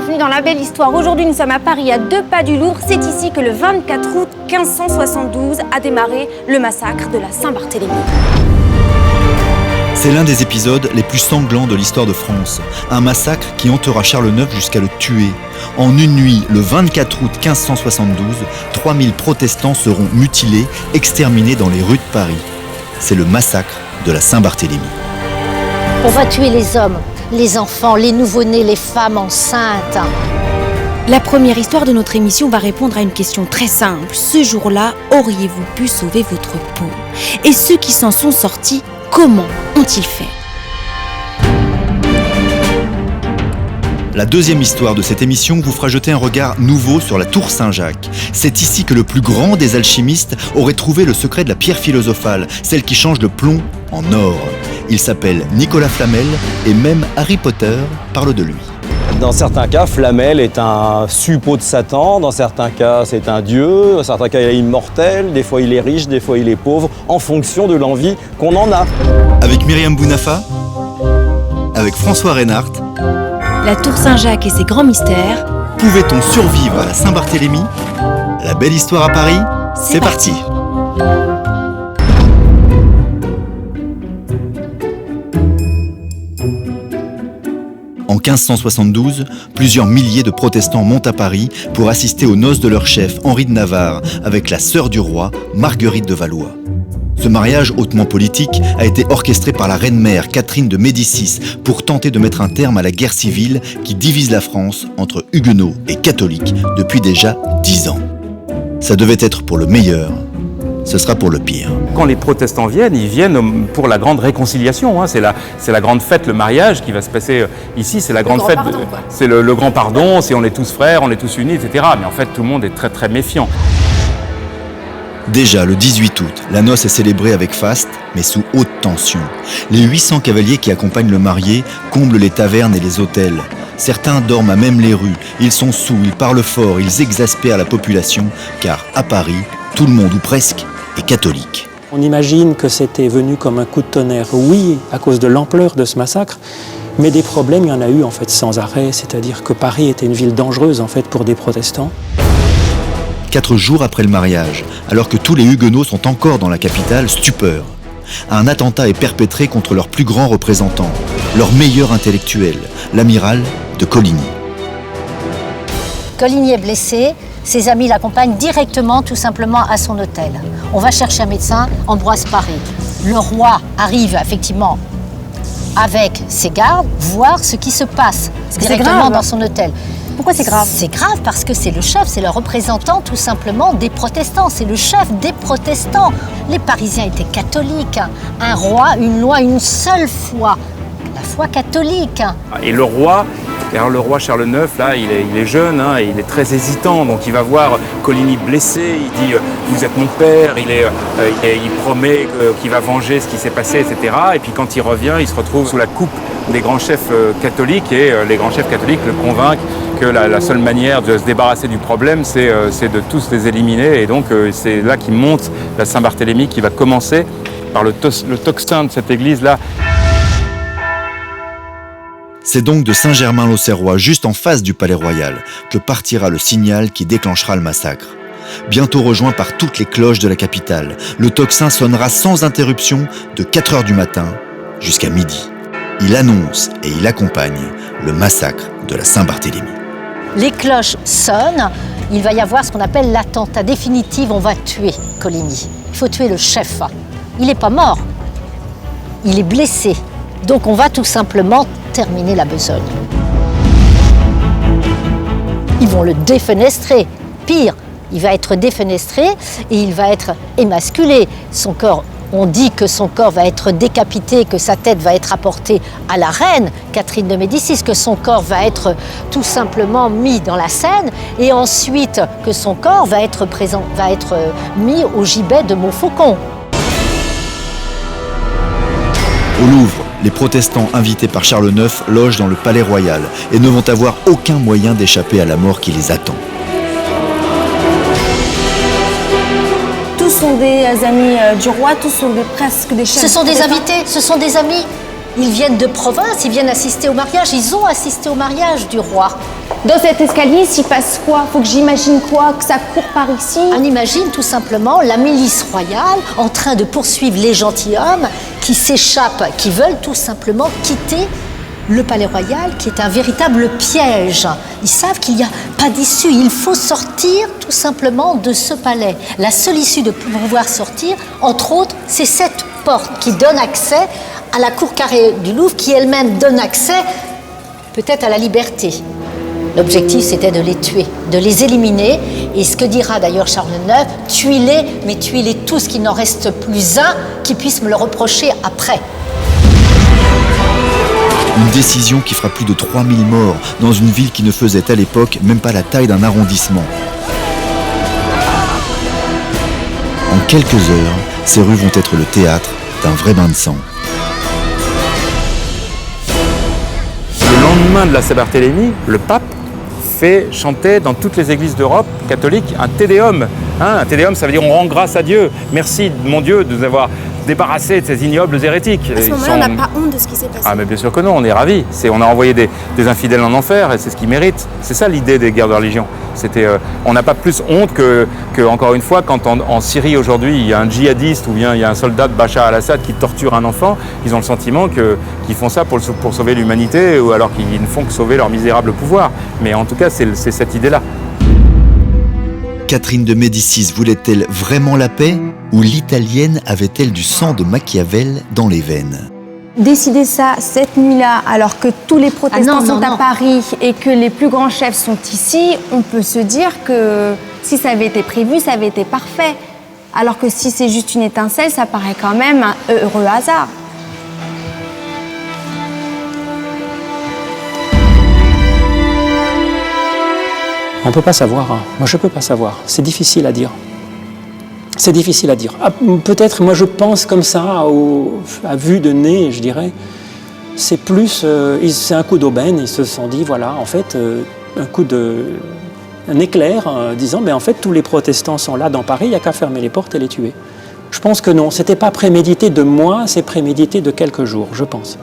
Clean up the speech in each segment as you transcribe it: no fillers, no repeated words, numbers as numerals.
bienvenue dans La Belle Histoire. Aujourd'hui, nous sommes à Paris, à 2 pas du Louvre. C'est ici que le 24 août 1572 a démarré le massacre de la Saint-Barthélemy. C'est l'un des épisodes les plus sanglants de l'histoire de France. Un massacre qui hantera Charles IX jusqu'à le tuer. En une nuit, le 24 août 1572, 3000 protestants seront mutilés, exterminés dans les rues de Paris. C'est le massacre de la Saint-Barthélemy. On va tuer les hommes, les enfants, les nouveau-nés, les femmes enceintes. La première histoire de notre émission va répondre à une question très simple. Ce jour-là, auriez-vous pu sauver votre peau? Et ceux qui s'en sont sortis, comment ont-ils fait? La deuxième histoire de cette émission vous fera jeter un regard nouveau sur la tour Saint-Jacques. C'est ici que le plus grand des alchimistes aurait trouvé le secret de la pierre philosophale, celle qui change le plomb en or. Il s'appelle Nicolas Flamel et même Harry Potter parle de lui. Dans certains cas, Flamel est un suppôt de Satan, dans certains cas c'est un dieu, dans certains cas il est immortel, des fois il est riche, des fois il est pauvre, en fonction de l'envie qu'on en a. Avec Myriam Bounafa, avec François Reinhardt. La tour Saint-Jacques et ses grands mystères. Pouvait-on survivre à la Saint-Barthélemy? La Belle Histoire à Paris, c'est parti. En 1572, plusieurs milliers de protestants montent à Paris pour assister aux noces de leur chef, Henri de Navarre, avec la sœur du roi, Marguerite de Valois. Ce mariage hautement politique a été orchestré par la reine-mère Catherine de Médicis pour tenter de mettre un terme à la guerre civile qui divise la France entre huguenots et catholiques depuis déjà 10 ans. Ça devait être pour le meilleur, ce sera pour le pire. Quand les protestants viennent, ils viennent pour la grande réconciliation. C'est la grande fête, le mariage qui va se passer ici. C'est la grande fête, c'est le grand pardon, on est tous frères, on est tous unis, etc. Mais en fait, tout le monde est très très méfiant. Déjà, le 18 août, la noce est célébrée avec faste, mais sous haute tension. Les 800 cavaliers qui accompagnent le marié comblent les tavernes et les hôtels. Certains dorment à même les rues, ils sont saouls, ils parlent fort, ils exaspèrent la population, car à Paris, tout le monde, ou presque, est catholique. On imagine que c'était venu comme un coup de tonnerre, oui, à cause de l'ampleur de ce massacre, mais des problèmes, il y en a eu en fait sans arrêt, c'est-à-dire que Paris était une ville dangereuse en fait pour des protestants. 4 jours après le mariage, alors que tous les huguenots sont encore dans la capitale, stupeur. Un attentat est perpétré contre leur plus grand représentant, leur meilleur intellectuel, l'amiral de Coligny. Coligny est blessé, ses amis l'accompagnent directement, tout simplement, à son hôtel. On va chercher un médecin, Ambroise Paré. Le roi arrive effectivement avec ses gardes voir ce qui se passe directement dans son hôtel. Pourquoi c'est grave? C'est grave parce que c'est le chef, c'est le représentant tout simplement des protestants, c'est le chef des protestants. Les Parisiens étaient catholiques, un roi, une loi, une seule foi, la foi catholique. Et le roi Charles IX, là, il est jeune, et il est très hésitant, donc il va voir Coligny blessé, il dit « vous êtes mon père », il promet qu'il va venger ce qui s'est passé, etc. Et puis quand il revient, il se retrouve sous la coupe des grands chefs catholiques, et les grands chefs catholiques le convainquent que la seule manière de se débarrasser du problème, c'est de tous les éliminer, et donc c'est là qu'il monte la Saint-Barthélemy, qui va commencer par le tocsin de cette église-là. C'est donc de Saint-Germain-l'Auxerrois, juste en face du Palais Royal, que partira le signal qui déclenchera le massacre. Bientôt rejoint par toutes les cloches de la capitale, le tocsin sonnera sans interruption de 4 h du matin jusqu'à midi. Il annonce et il accompagne le massacre de la Saint-Barthélemy. Les cloches sonnent, il va y avoir ce qu'on appelle l'attentat définitif, on va tuer Coligny. Il faut tuer le chef. Il n'est pas mort, il est blessé. Donc on va tout simplement terminer la besogne. Ils vont le défenestrer. Pire, il va être défenestré et il va être émasculé. Son corps, on dit que son corps va être décapité, que sa tête va être apportée à la reine Catherine de Médicis, que son corps va être tout simplement mis dans la Seine et ensuite que son corps va être mis au gibet de Montfaucon. Au Louvre, les protestants invités par Charles IX logent dans le Palais Royal et ne vont avoir aucun moyen d'échapper à la mort qui les attend. Tous sont des amis du roi, tous sont presque des chefs. Ce sont des invités, ce sont des amis. Ils viennent de province, ils viennent assister au mariage, ils ont assisté au mariage du roi. Dans cet escalier, s'il passe quoi? Faut que j'imagine quoi? Que ça court par ici? On imagine tout simplement la milice royale en train de poursuivre les gentilshommes qui s'échappent, qui veulent tout simplement quitter le palais royal, qui est un véritable piège. Ils savent qu'il n'y a pas d'issue, il faut sortir tout simplement de ce palais. La seule issue de pouvoir sortir, entre autres, c'est cette porte qui donne accès à la cour carrée du Louvre, qui elle-même donne accès peut-être à la liberté. L'objectif, c'était de les tuer, de les éliminer. Et ce que dira d'ailleurs Charles IX, tuez-les, mais tuez-les tous, qu'il n'en reste plus un qui puisse me le reprocher après. Une décision qui fera plus de 3000 morts dans une ville qui ne faisait à l'époque même pas la taille d'un arrondissement. En quelques heures, ces rues vont être le théâtre d'un vrai bain de sang. Le lendemain de la Saint-Barthélemy, le pape fait chanter dans toutes les églises d'Europe catholiques un Te Deum. Un Te Deum, ça veut dire on rend grâce à Dieu. Merci, mon Dieu, de nous avoir débarrassé de ces ignobles hérétiques. À ce moment-là, on n'a pas honte de ce qui s'est passé. Ah mais bien sûr que non, on est ravis. On a envoyé des infidèles en enfer et c'est ce qu'ils méritent. C'est ça l'idée des guerres de religion. On n'a pas plus honte que encore une fois, quand en Syrie aujourd'hui, il y a un djihadiste ou bien il y a un soldat de Bachar al-Assad qui torture un enfant, ils ont le sentiment qu'ils font ça pour sauver l'humanité ou alors qu'ils ne font que sauver leur misérable pouvoir. Mais en tout cas, c'est cette idée-là. Catherine de Médicis voulait-elle vraiment la paix ou l'italienne avait-elle du sang de Machiavel dans les veines? Décider ça cette nuit-là, alors que tous les protestants sont à Paris et que les plus grands chefs sont ici, on peut se dire que si ça avait été prévu, ça avait été parfait. Alors que si c'est juste une étincelle, ça paraît quand même un heureux hasard. On ne peut pas savoir. Hein. Moi, je ne peux pas savoir. C'est difficile à dire. C'est difficile à dire. Ah, peut-être, moi, je pense comme ça, à vue de nez, je dirais. C'est plus... c'est un coup d'aubaine. Ils se sont dit, voilà, en fait, un éclair, disant, en fait, tous les protestants sont là dans Paris, il n'y a qu'à fermer les portes et les tuer. Je pense que non. Ce n'était pas prémédité de mois, c'est prémédité de quelques jours, je pense.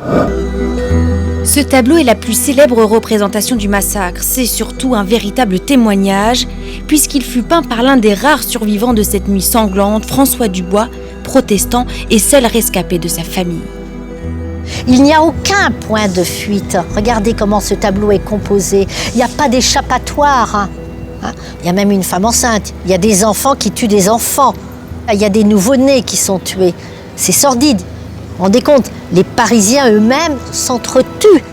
Ce tableau est la plus célèbre représentation du massacre. C'est surtout un véritable témoignage, puisqu'il fut peint par l'un des rares survivants de cette nuit sanglante, François Dubois, protestant et seul rescapé de sa famille. Il n'y a aucun point de fuite. Regardez comment ce tableau est composé. Il n'y a pas d'échappatoire. Il y a même une femme enceinte. Il y a des enfants qui tuent des enfants. Il y a des nouveau-nés qui sont tués. C'est sordide. Vous vous rendez compte, les Parisiens eux-mêmes s'entretuent.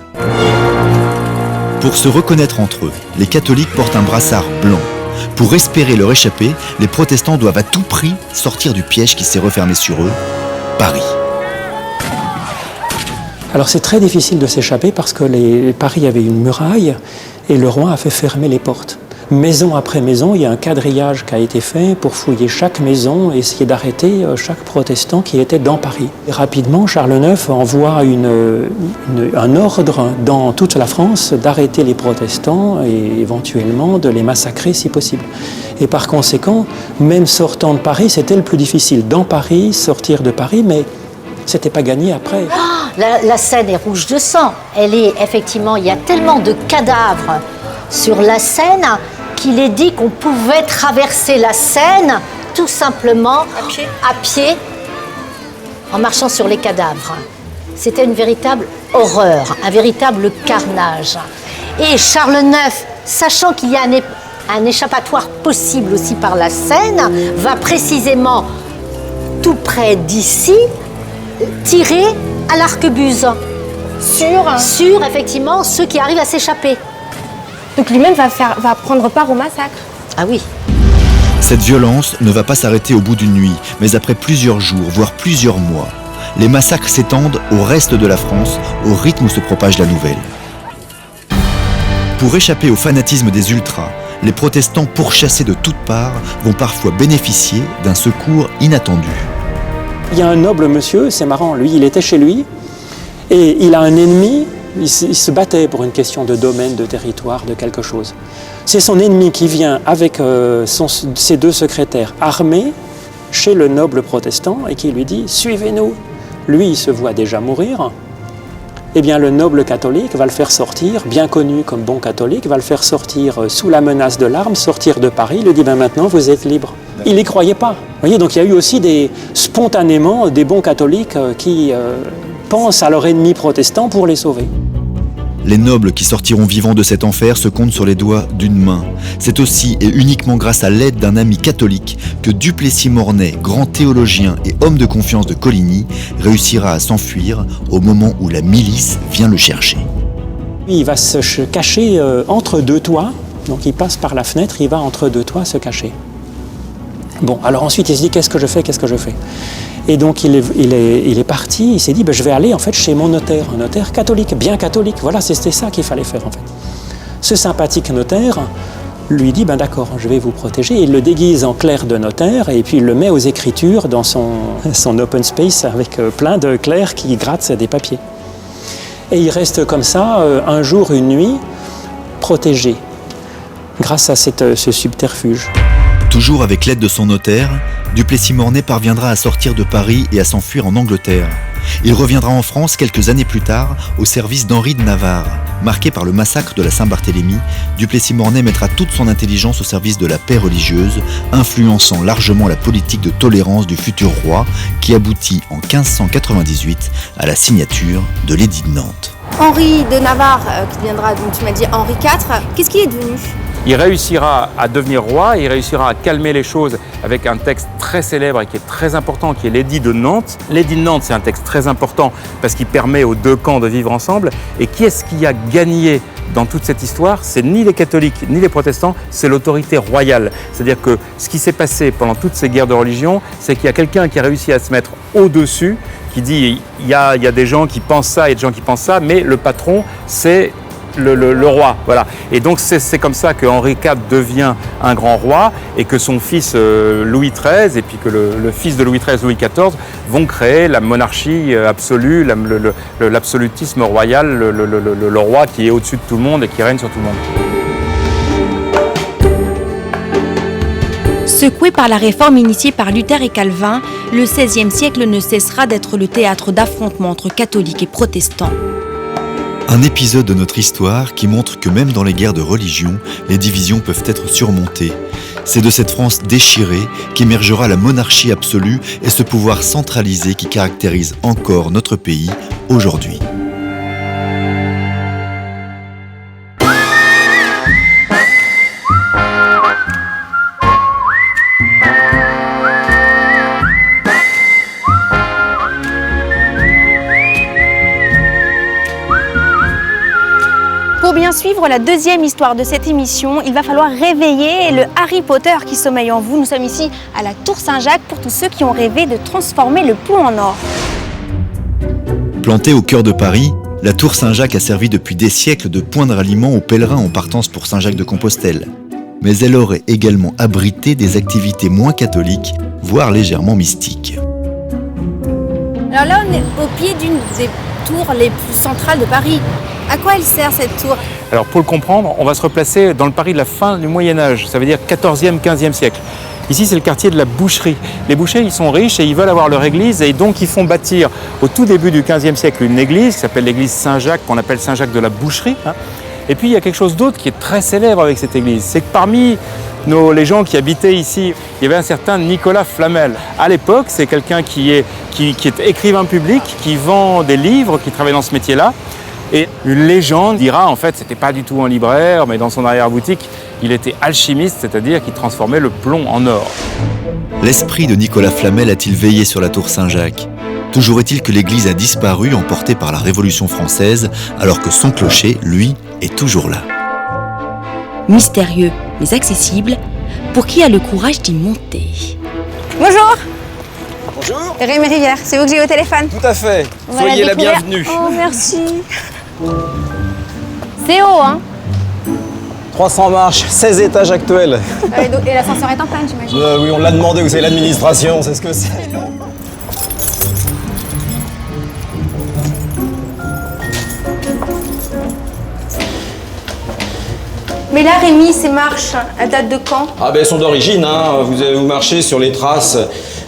Pour se reconnaître entre eux, les catholiques portent un brassard blanc. Pour espérer leur échapper, les protestants doivent à tout prix sortir du piège qui s'est refermé sur eux, Paris. Alors c'est très difficile de s'échapper parce que Paris avait une muraille et le roi a fait fermer les portes. Maison après maison, il y a un quadrillage qui a été fait pour fouiller chaque maison et essayer d'arrêter chaque protestant qui était dans Paris. Et rapidement, Charles IX envoie un ordre dans toute la France d'arrêter les protestants et éventuellement de les massacrer si possible. Et par conséquent, même sortant de Paris, c'était le plus difficile. Dans Paris, sortir de Paris, mais c'était pas gagné après. La Seine est rouge de sang. Elle est effectivement, il y a tellement de cadavres sur la Seine qu'il est dit qu'on pouvait traverser la Seine tout simplement à pied en marchant sur les cadavres. C'était une véritable horreur, un véritable carnage. Et Charles IX, sachant qu'il y a un échappatoire possible aussi par la Seine, va précisément tout près d'ici tirer à l'arquebuse sur effectivement ceux qui arrivent à s'échapper. Donc lui-même va prendre part au massacre. Ah oui. Cette violence ne va pas s'arrêter au bout d'une nuit, mais après plusieurs jours, voire plusieurs mois. Les massacres s'étendent au reste de la France, au rythme où se propage la nouvelle. Pour échapper au fanatisme des ultras, les protestants pourchassés de toutes parts vont parfois bénéficier d'un secours inattendu. Il y a un noble monsieur, c'est marrant, lui, il était chez lui, et il a un ennemi. Il se battait pour une question de domaine, de territoire, de quelque chose. C'est son ennemi qui vient avec ses deux secrétaires armés chez le noble protestant et qui lui dit « Suivez-nous ». Lui, il se voit déjà mourir. eh bien le noble catholique va le faire sortir, bien connu comme bon catholique, va le faire sortir sous la menace de l'arme, sortir de Paris, il lui dit ben maintenant vous êtes libre. Il n'y croyait pas. Vous voyez, donc il y a eu aussi spontanément des bons catholiques qui pensent à leur ennemi protestant pour les sauver. Les nobles qui sortiront vivants de cet enfer se comptent sur les doigts d'une main. C'est aussi et uniquement grâce à l'aide d'un ami catholique que Duplessis-Mornay, grand théologien et homme de confiance de Coligny, réussira à s'enfuir au moment où la milice vient le chercher. Il va se cacher entre deux toits, donc il passe par la fenêtre, il va entre deux toits se cacher. Bon, alors ensuite il se dit qu'est-ce que je fais. Et donc il est parti, il s'est dit je vais aller en fait chez mon notaire, un notaire catholique, bien catholique. Voilà, c'était ça qu'il fallait faire en fait. Ce sympathique notaire lui dit d'accord, je vais vous protéger. Il le déguise en clerc de notaire et puis il le met aux écritures dans son open space avec plein de clercs qui grattent des papiers. Et il reste comme ça un jour, une nuit, protégé grâce à ce subterfuge. Toujours avec l'aide de son notaire, Duplessis-Mornay parviendra à sortir de Paris et à s'enfuir en Angleterre. Il reviendra en France quelques années plus tard au service d'Henri de Navarre. Marqué par le massacre de la Saint-Barthélemy, Duplessis-Mornay mettra toute son intelligence au service de la paix religieuse, influençant largement la politique de tolérance du futur roi qui aboutit en 1598 à la signature de l'édit de Nantes. Henri de Navarre, qui deviendra, donc tu m'as dit Henri IV, qu'est-ce qu'il est devenu ? Il réussira à devenir roi, il réussira à calmer les choses avec un texte très célèbre et qui est très important, qui est l'édit de Nantes. L'édit de Nantes, c'est un texte très important parce qu'il permet aux deux camps de vivre ensemble. Et qui est-ce qui a gagné dans toute cette histoire? C'est ni les catholiques ni les protestants, c'est l'autorité royale. C'est-à-dire que ce qui s'est passé pendant toutes ces guerres de religion, c'est qu'il y a quelqu'un qui a réussi à se mettre au-dessus, qui dit il y a des gens qui pensent ça et des gens qui pensent ça, mais le patron, c'est le roi, voilà. Et donc c'est comme ça que Henri IV devient un grand roi et que son fils Louis XIII et puis que le fils de Louis XIII, Louis XIV, vont créer la monarchie absolue, l'absolutisme royal, le roi qui est au-dessus de tout le monde et qui règne sur tout le monde. Secoué par la réforme initiée par Luther et Calvin, le XVIe siècle ne cessera d'être le théâtre d'affrontements entre catholiques et protestants. Un épisode de notre histoire qui montre que même dans les guerres de religion, les divisions peuvent être surmontées. C'est de cette France déchirée qu'émergera la monarchie absolue et ce pouvoir centralisé qui caractérise encore notre pays aujourd'hui. Pour bien suivre la deuxième histoire de cette émission, il va falloir réveiller le Harry Potter qui sommeille en vous. Nous sommes ici à la Tour Saint-Jacques pour tous ceux qui ont rêvé de transformer le plomb en or. Plantée au cœur de Paris, la Tour Saint-Jacques a servi depuis des siècles de point de ralliement aux pèlerins en partance pour Saint-Jacques-de-Compostelle. Mais elle aurait également abrité des activités moins catholiques, voire légèrement mystiques. Alors là, on est au pied d'une des tours les plus centrales de Paris. À quoi elle sert cette tour? Alors pour le comprendre, on va se replacer dans le Paris de la fin du Moyen-Âge, ça veut dire 14e, 15e siècle. Ici, c'est le quartier de la boucherie. Les bouchers, ils sont riches et ils veulent avoir leur église et donc ils font bâtir au tout début du 15e siècle une église qui s'appelle l'église Saint-Jacques, qu'on appelle Saint-Jacques de la Boucherie. Et puis il y a quelque chose d'autre qui est très célèbre avec cette église, c'est que parmi les gens qui habitaient ici, il y avait un certain Nicolas Flamel. À l'époque, c'est quelqu'un qui est écrivain public, qui vend des livres, qui travaille dans ce métier-là. Et une légende dira, en fait, c'était pas du tout un libraire, mais dans son arrière-boutique, il était alchimiste, c'est-à-dire qu'il transformait le plomb en or. L'esprit de Nicolas Flamel a-t-il veillé sur la tour Saint-Jacques? Toujours est-il que l'église a disparu, emportée par la Révolution française, alors que son clocher, lui, est toujours là. Mystérieux, mais accessible, pour qui a le courage d'y monter. Bonjour. Bonjour. Rémi Rivière, c'est vous que j'ai au téléphone. Tout à fait. On va Soyez la découvrir. bienvenue. Oh, merci. C'est haut, hein? 300 marches, 16 étages actuels. Et l'ascenseur est en panne, j'imagine. Oui, on l'a demandé, vous savez, l'administration, c'est ce que c'est. Mais là, Rémi, ces marches, elles datent de quand? Ah ben, elles sont d'origine, hein. Vous marchez sur les traces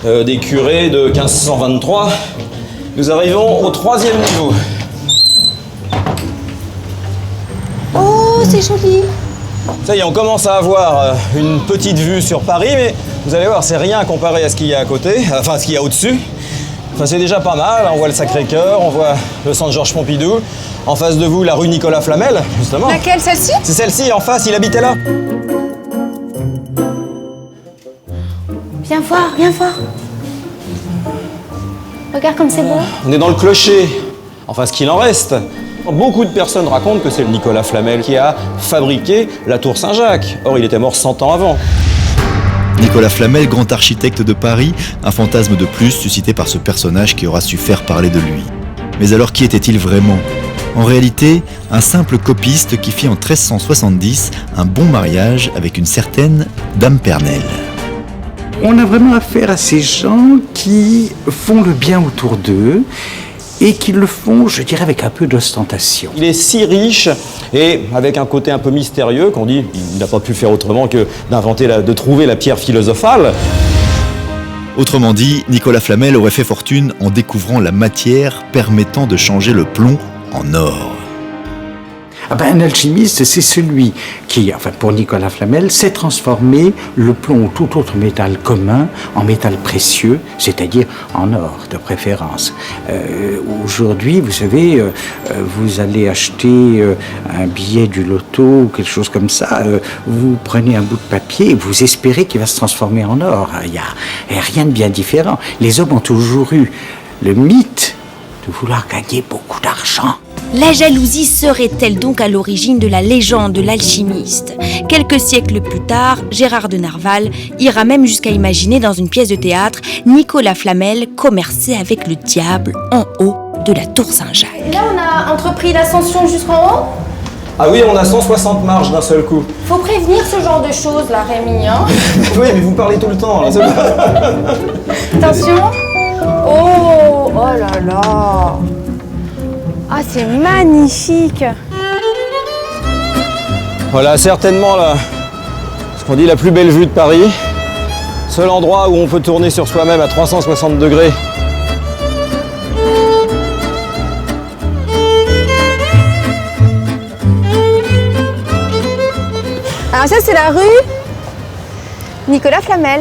des curés de 1523. Nous arrivons au 3e niveau. Oh, c'est joli. Ça y est, on commence à avoir une petite vue sur Paris, mais vous allez voir, c'est rien comparé à ce qu'il y a à côté, enfin à ce qu'il y a au-dessus. Enfin, c'est déjà pas mal, on voit le Sacré-Cœur, on voit le centre Georges Pompidou. En face de vous, la rue Nicolas Flamel, justement. Laquelle, celle-ci? C'est celle-ci, en face, il habitait là. Viens voir, viens voir. Regarde comme c'est beau. On est dans le clocher, enfin ce qu'il en reste. Beaucoup de personnes racontent que c'est le Nicolas Flamel qui a fabriqué la tour Saint-Jacques. Or, il était mort 100 ans avant. Nicolas Flamel, grand architecte de Paris, un fantasme de plus suscité par ce personnage qui aura su faire parler de lui. Mais alors qui était-il vraiment ? En réalité, un simple copiste qui fit en 1370 un bon mariage avec une certaine Dame Pernelle. On a vraiment affaire à ces gens qui font le bien autour d'eux et qui le font, je dirais, avec un peu d'ostentation. Il est si riche et avec un côté un peu mystérieux qu'on dit qu'il n'a pas pu faire autrement que de trouver la pierre philosophale. Autrement dit, Nicolas Flamel aurait fait fortune en découvrant la matière permettant de changer le plomb en or. Ah ben, un alchimiste, c'est celui qui, enfin pour Nicolas Flamel, sait transformer le plomb ou tout autre métal commun en métal précieux, c'est-à-dire en or de préférence. Aujourd'hui, vous savez, vous allez acheter un billet du loto ou quelque chose comme ça, vous prenez un bout de papier et vous espérez qu'il va se transformer en or. Il n'y a rien de bien différent. Les hommes ont toujours eu le mythe de vouloir gagner beaucoup d'argent. La jalousie serait-elle donc à l'origine de la légende de l'alchimiste ? Quelques siècles plus tard, Gérard de Nerval ira même jusqu'à imaginer dans une pièce de théâtre Nicolas Flamel commercer avec le diable en haut de la tour Saint-Jacques. Et là, on a entrepris l'ascension jusqu'en haut. Ah oui, on a 160 marches d'un seul coup. Faut prévenir ce genre de choses, là, Rémi, hein. Oui, mais vous parlez tout le temps, là. Attention. Oh là là. Ah, c'est magnifique. Voilà, certainement ce qu'on dit la plus belle vue de Paris. Seul endroit où on peut tourner sur soi-même à 360 degrés. Alors ça, c'est la rue Nicolas Flamel.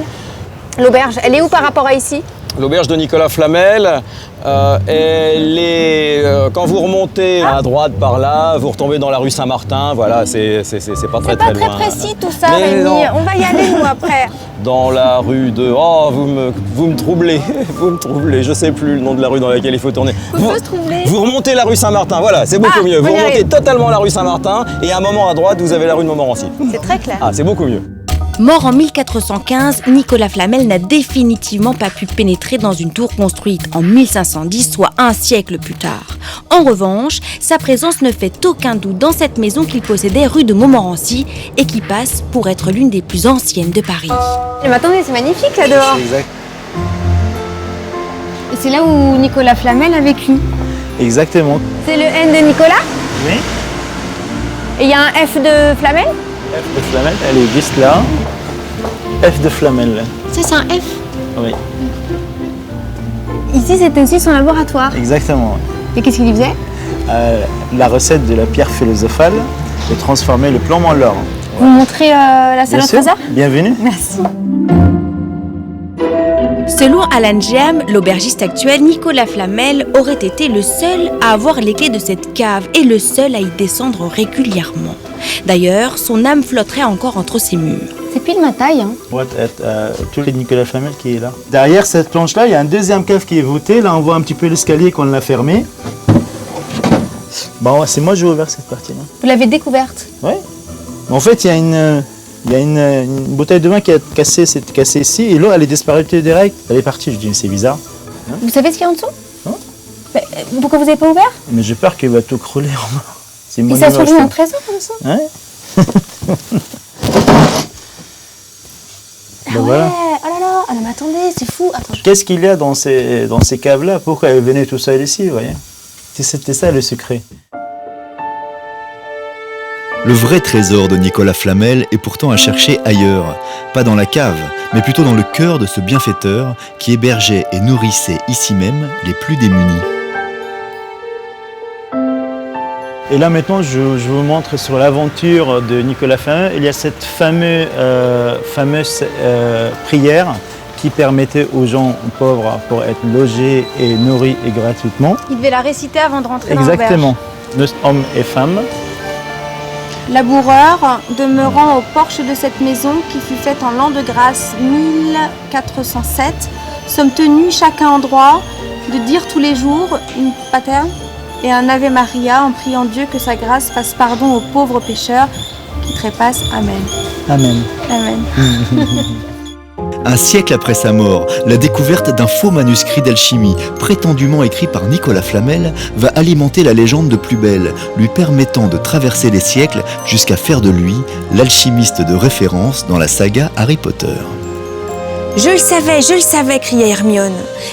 L'auberge, elle est où par rapport à ici? L'auberge de Nicolas Flamel, elle est, quand vous remontez à droite par là, vous retombez dans la rue Saint-Martin, voilà, c'est pas très C'est loin. pas très précis tout ça, Mais Rémi. non. On va y aller, nous, après. Dans la rue de... Oh, vous me troublez, vous me troublez, je sais plus le nom de la rue dans laquelle il faut tourner. Faut se troubler. Vous remontez la rue Saint-Martin, voilà, c'est beaucoup mieux. on Vous y remontez arrive. totalement la rue Saint-Martin et à un moment à droite, vous avez la rue de Montmorency. C'est très clair. Ah, c'est beaucoup mieux. Mort en 1415, Nicolas Flamel n'a définitivement pas pu pénétrer dans une tour construite en 1510, soit un siècle plus tard. En revanche, sa présence ne fait aucun doute dans cette maison qu'il possédait rue de Montmorency et qui passe pour être l'une des plus anciennes de Paris. Mais attendez, c'est magnifique là dehors. Exact. Et c'est là où Nicolas Flamel a vécu. Exactement. C'est le N de Nicolas. Oui. Et il y a un F de Flamel. F de Flamel, elle est juste là. F de Flamel. Ça, c'est un F. Oui, Ici, c'était aussi son laboratoire. exactement. Et qu'est-ce qu'il y faisait? La recette de la pierre philosophale de transformer le plomb en l'or. Vous me montrez la salle Bien au sûr, trésor? bienvenue. Merci. Selon Alan Giam, l'aubergiste actuel, Nicolas Flamel aurait été le seul à avoir les clés de cette cave et le seul à y descendre régulièrement. D'ailleurs, son âme flotterait encore entre ses murs. C'est pile ma taille, hein. Pour être tous les Nicolas Flamel qui est là. Derrière cette planche-là, il y a un deuxième cave qui est voûté. Là, on voit un petit peu l'escalier qu'on l'a fermé. Bon, c'est moi qui j'ai ouvert cette partie-là. Vous l'avez découverte. Oui. En fait, il y a une bouteille de vin qui a cassé ici et l'eau, elle est disparue direct. Elle est partie. Je dis, c'est bizarre. Vous savez ce qu'il y a en dessous? Non. Mais, pourquoi vous n'avez pas ouvert? Mais j'ai peur qu'il va tout crouler en bas. C'est mon Et ça se trouve numéro, un trésor en dessous? Ouais. Ah Ben ouais. voilà. Oh là là. Ah non, mais attendez, c'est fou. Attends, Qu'est-ce qu'il y a dans ces caves-là? Pourquoi elle venait tout seul ici, vous voyez? C'était ça le secret. Le vrai trésor de Nicolas Flamel est pourtant à chercher ailleurs, pas dans la cave, mais plutôt dans le cœur de ce bienfaiteur qui hébergeait et nourrissait ici même les plus démunis. Et là maintenant, je vous montre sur l'aventure de Nicolas Flamel. Il y a cette fameuse prière qui permettait aux gens pauvres pour être logés et nourris et gratuitement. Il devait la réciter avant de rentrer dans l'auberge. Exactement. Nos hommes et femmes. Laboureur, demeurant au porche de cette maison qui fut faite en l'an de grâce 1407, sommes tenus chacun en droit de dire tous les jours une pater et un Ave Maria en priant Dieu que sa grâce fasse pardon aux pauvres pécheurs qui trépassent. Amen. Amen. Amen. Un siècle après sa mort, la découverte d'un faux manuscrit d'alchimie, prétendument écrit par Nicolas Flamel, va alimenter la légende de plus belle, lui permettant de traverser les siècles jusqu'à faire de lui l'alchimiste de référence dans la saga Harry Potter. Je le savais, criait Hermione.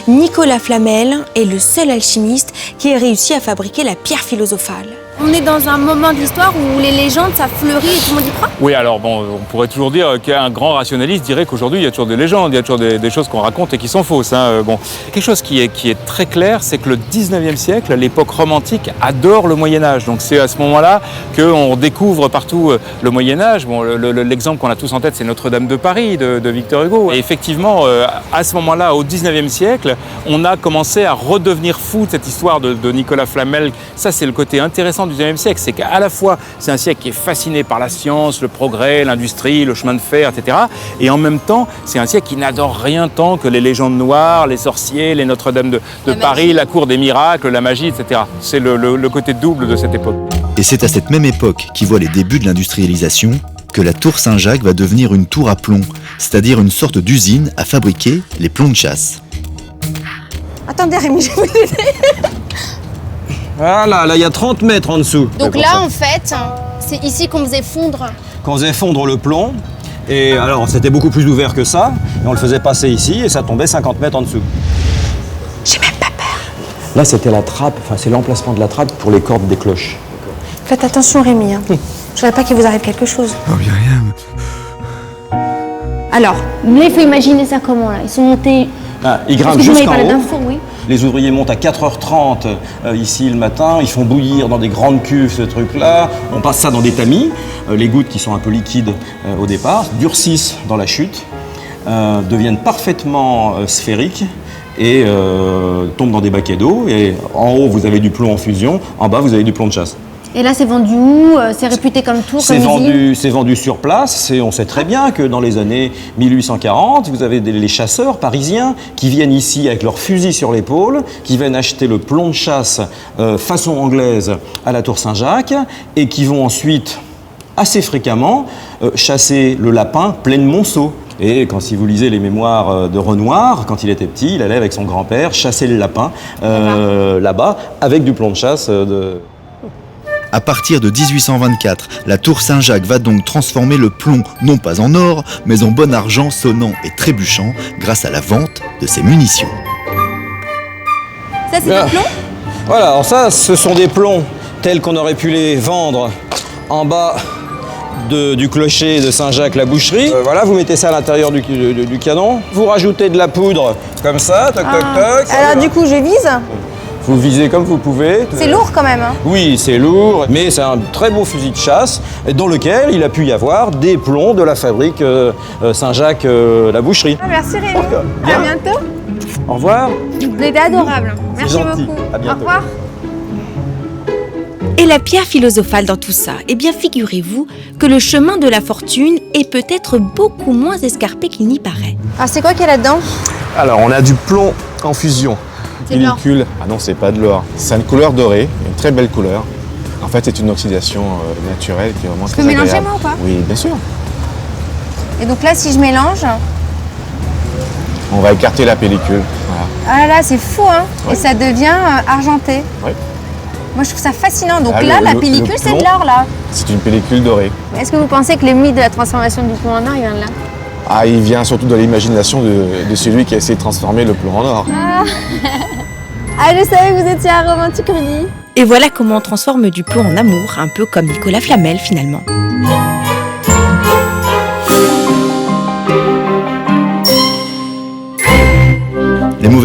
Nicolas Flamel est le seul alchimiste qui ait réussi à fabriquer la pierre philosophale. On est dans un moment de l'histoire où les légendes, ça fleurit et tout le monde y croit. Oui, alors bon, on pourrait toujours dire qu'un grand rationaliste dirait qu'aujourd'hui, il y a toujours des légendes, il y a toujours des choses qu'on raconte et qui sont fausses. Bon, quelque chose qui est très clair, c'est que le 19e siècle, l'époque romantique, adore le Moyen-Âge. Donc c'est à ce moment-là qu'on découvre partout le Moyen-Âge. Bon, l'exemple qu'on a tous en tête, c'est Notre-Dame de Paris de Victor Hugo. Et effectivement, à ce moment-là, au 19e siècle, on a commencé à redevenir fou de cette histoire de Nicolas Flamel. Ça, c'est le côté intéressant du 19e siècle, c'est qu'à la fois, c'est un siècle qui est fasciné par la science, le progrès, l'industrie, le chemin de fer, etc. Et en même temps, c'est un siècle qui n'adore rien tant que les légendes noires, les sorciers, les Notre-Dame de Paris, la cour des miracles, la magie, etc. C'est le côté double de cette époque. Et c'est à cette même époque, qui voit les débuts de l'industrialisation, que la tour Saint-Jacques va devenir une tour à plomb, c'est-à-dire une sorte d'usine à fabriquer les plombs de chasse. Attendez Rémi, je vais vous aider. Voilà, là il y a 30 mètres en dessous. Donc là en fait, c'est ici qu'on faisait fondre. Qu'on faisait fondre le plomb. Et alors c'était beaucoup plus ouvert que ça. Et on le faisait passer ici et ça tombait 50 mètres en dessous. J'ai même pas peur. Là, c'était la trappe, enfin, c'est l'emplacement de la trappe pour les cordes des cloches. Faites attention Rémi, hein. Je voudrais pas qu'il vous arrive quelque chose. Oh, bien rien. Alors, là il faut imaginer ça comment là. Ils sont montés... Ils grimpent jusqu'en haut. Oui. Les ouvriers montent à 4h30 ici le matin, ils font bouillir dans des grandes cuves ce truc-là, on passe ça dans des tamis, les gouttes qui sont un peu liquides au départ, durcissent dans la chute, deviennent parfaitement sphériques et tombent dans des baquets d'eau. Et en haut vous avez du plomb en fusion, en bas vous avez du plomb de chasse. Et là, c'est vendu où? C'est réputé comme tour, comme usine? C'est vendu sur place. On sait très bien que dans les années 1840, vous avez les chasseurs parisiens qui viennent ici avec leurs fusils sur l'épaule, qui viennent acheter le plomb de chasse façon anglaise à la tour Saint-Jacques et qui vont ensuite, assez fréquemment, chasser le lapin plein de monceaux. Et si vous lisez les mémoires de Renoir, quand il était petit, il allait avec son grand-père chasser le lapin là-bas avec du plomb de chasse À partir de 1824, la tour Saint-Jacques va donc transformer le plomb non pas en or, mais en bon argent sonnant et trébuchant grâce à la vente de ses munitions. Ça, c'est du plomb? Voilà, alors ça, ce sont des plombs tels qu'on aurait pu les vendre en bas du clocher de Saint-Jacques, la boucherie. Voilà, vous mettez ça à l'intérieur du canon. Vous rajoutez de la poudre comme ça, toc, toc, toc. Alors du coup, je vise. Vous visez comme vous pouvez. C'est lourd quand même. Hein. Oui, c'est lourd, mais c'est un très beau fusil de chasse dans lequel il a pu y avoir des plombs de la fabrique Saint-Jacques, la boucherie. Ah, merci Rémi. À bientôt. Au revoir. Vous êtes adorable. Merci gentil. beaucoup. À bientôt. Au revoir. Et la pierre philosophale dans tout ça? Eh bien, figurez-vous que le chemin de la fortune est peut-être beaucoup moins escarpé qu'il n'y paraît. Alors c'est quoi qu'il y a là-dedans? Alors, on a du plomb en fusion. C'est de l'or. Pellicule. Ah non, c'est pas de l'or. C'est une couleur dorée, une très belle couleur. En fait, c'est une oxydation naturelle qui est vraiment très agréable. Je peux mélanger moi ou pas? Oui, bien sûr. Et donc là, si je mélange... On va écarter la pellicule. Voilà. Ah là là, c'est fou, hein. Ouais. Et ça devient argenté. Oui. Moi, je trouve ça fascinant. Donc Ah, là, la le pellicule, c'est de plomb, l'or, là. C'est une pellicule dorée. Est-ce que vous pensez que le mythe de la transformation du plomb en or, il vient de là? Ah, il vient surtout de l'imagination de celui qui a essayé de transformer le plomb en or. Ah, je savais que vous étiez un romantique, Rudy. Et voilà comment on transforme du plomb en amour, un peu comme Nicolas Flamel finalement.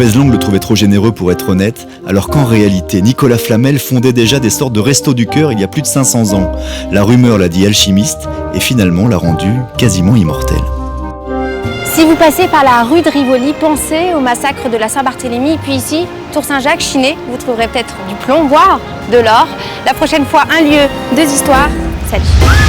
mauvaise langue le trouvait trop généreux pour être honnête, alors qu'en réalité, Nicolas Flamel fondait déjà des sortes de restos du cœur il y a plus de 500 ans. La rumeur l'a dit alchimiste et finalement l'a rendu quasiment immortel. Si vous passez par la rue de Rivoli, pensez au massacre de la Saint-Barthélemy. Puis ici, Tour Saint-Jacques, Chiné, vous trouverez peut-être du plomb, voire de l'or. La prochaine fois, un lieu, deux histoires. Salut!